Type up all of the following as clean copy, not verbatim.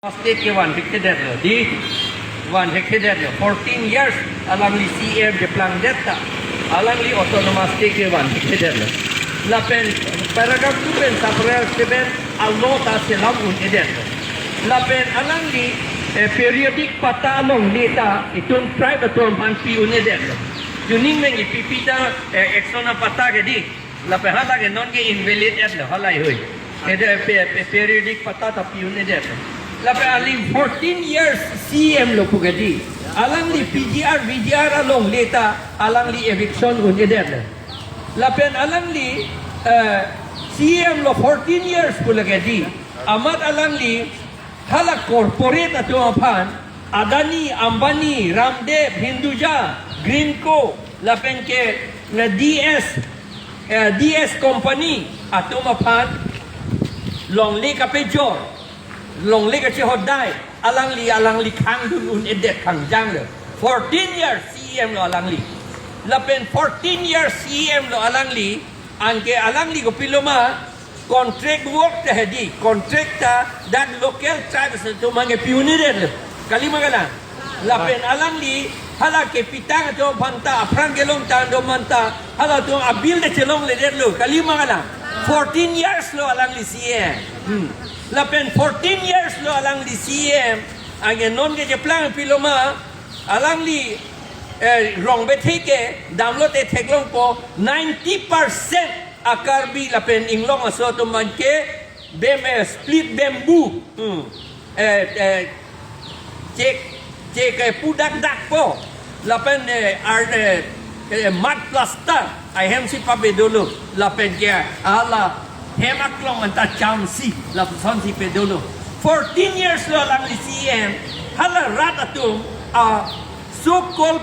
State ke wan Retd lo di wan Retd lo 14 years alang li CM je plang data alang li autonomous state ke wan Retd lo lapen paragraph tu pen saprel seben alota selam un edet lo lapen alang li periodic pata long data itun tribe atun panpi un edet lo tuning meng ipipita exona pata ke di lapen hala ke non ke invalid et lo halai hoi ede periodic pata tapi un edet lo lape aling 14 years CM lo pugadi alang li VGR along leta alang li eviction un eder lape alang li CM lo 14 years pulagadi amat alang li hala corporate ato apan Adani Ambani Ramdev Hinduja Greenco lapen ke DS company ato apan long le kapejor long leg che hodai alang li khang dun un edet khang jang le 14 years CM lo alang li lapen 14 years CM lo alang li angke alang li ko piloma contract work te hedi contractor dan local tribes to mange pioneer kali magala lapen alang li hala ke pitang to panta aprang gelong tan do manta hala to abil de chelong le der lo kali magala 14 years lo alang li CM lapen 14 years lo alang li CM ang non ke plan piloma alang li rong betike download e teklong po 90% akar bi lapen inglong aso to manke split bamboo cek pudak dak po lapen mat plaster Ahin si pabe dulu lapen ke ala hemak long anta chamsi la son si pedolo 14 years lo lang li CM hala rat atum so called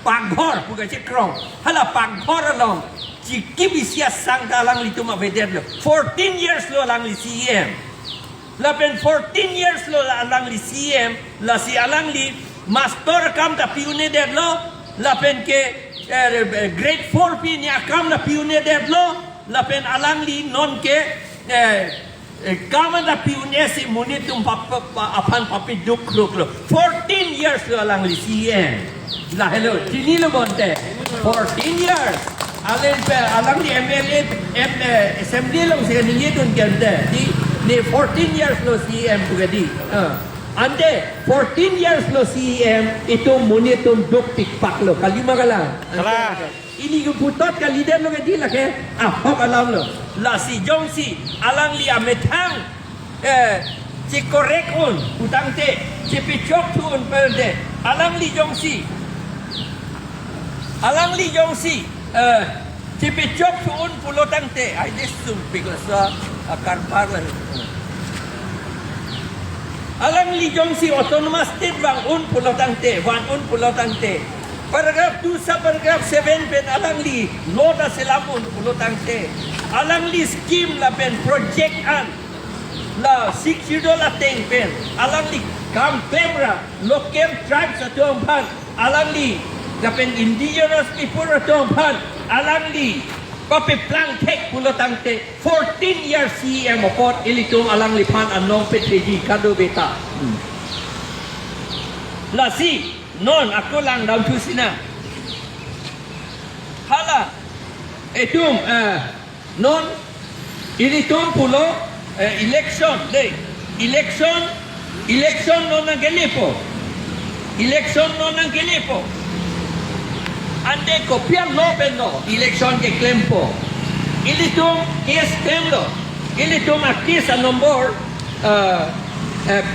paghor bukan cekrong hala paghor long cikibisia sang dalang li tuma bedel 14 years lo lang li CM lapen 14 years lo lang li CM la si alang li master kam ta piune der lo lapen ke grade 4 pi ni akam na piune der lo lapen alang li non ke kama da piune si munitum apan papi duk kruk lo 14 years lo alang li CM la hello tini lo bonte 14 years alang li MLA assembly lo se ni yetun gende ni 14 years lo CM bugadi ande 14 years lo CM itu munitum duk tikpak lo kalima kalang ini keputot ka leader lo ke lah ke hok alam lo la si jong si alang li ametang ci korek un utang te ci pichok tu un perde alang li jong si ci pichok tu un pulotang te ai desum pigasa akar parler alang li jong si autonomous state bang un pulotang te wan un pulotang te paragraph 2 sa paragraph 7 pen alang li loda selamun pulutang te alang li scheme la pen project an la $6 ateng pen alang li kam pebra local tribes atong pan alang li la pen indigenous people atong pan alang li pape plan tek pulutang te 14 years CM opot ilitong alang li pan anong petreji kado beta la si non aku lang daun tu sina hala etum non ini tum pulo election deh election non ang gelipo ande kopia lo bendo election ke klempo ini tum kes temlo ini tum akis a nombor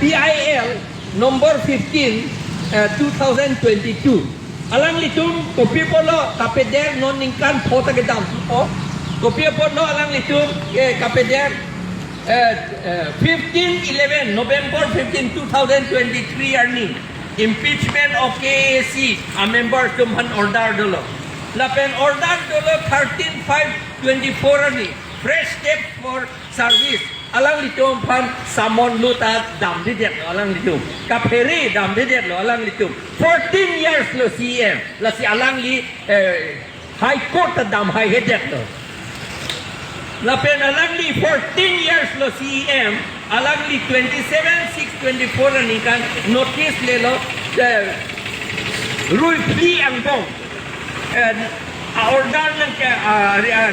PIL nombor 15 2022 alang litum kopi polo kapeder non ningkan pota gedam po kopi polo alang litum kapeder 15/11 November 15 2023 arni impeachment of KAC a member tumhan order dolo lapen order dolo 13/5/24 arni fresh step for service alang litum pan samon luta dam didet alang litum kaperi dam didet lo alang litum 14 years lo CM la si alang li high court dam high hedet lo la pen alang li 14 years lo CM alangli 27/6/24 ani kan notice lelo rui pli ang bong order ng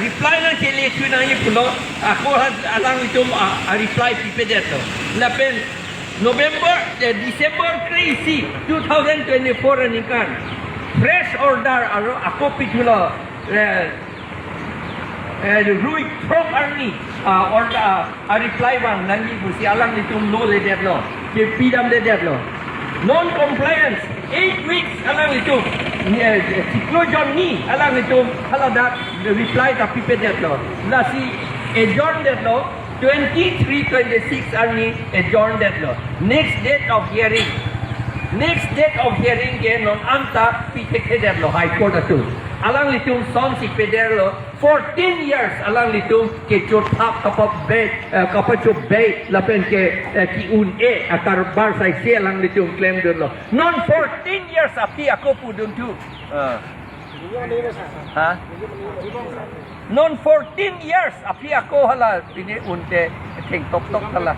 reply ng keletu na ipulo ako alangli tum reply pipedeto lapen December 3 2024 ani kan fresh order ako pitulo Rui from Army or reply bang nangi busi alang nitum no le derlo ke pidam le derlo non compliance 8 weeks alang nitum closure ni alang nitum haladak reply ta pipe derlo la si adjourn derlo 23/26 Army adjourn derlo next date of hearing ke non anta pipe derlo high court atu alang litum som si pederlo 14 years alang litum ke chotap kapap bay kapachup bay lapen ke ki un akar bar sai se alang litum claim derlo non 14 years api ako pudun tu ha non 14 years api ako hala ini unte king tok hala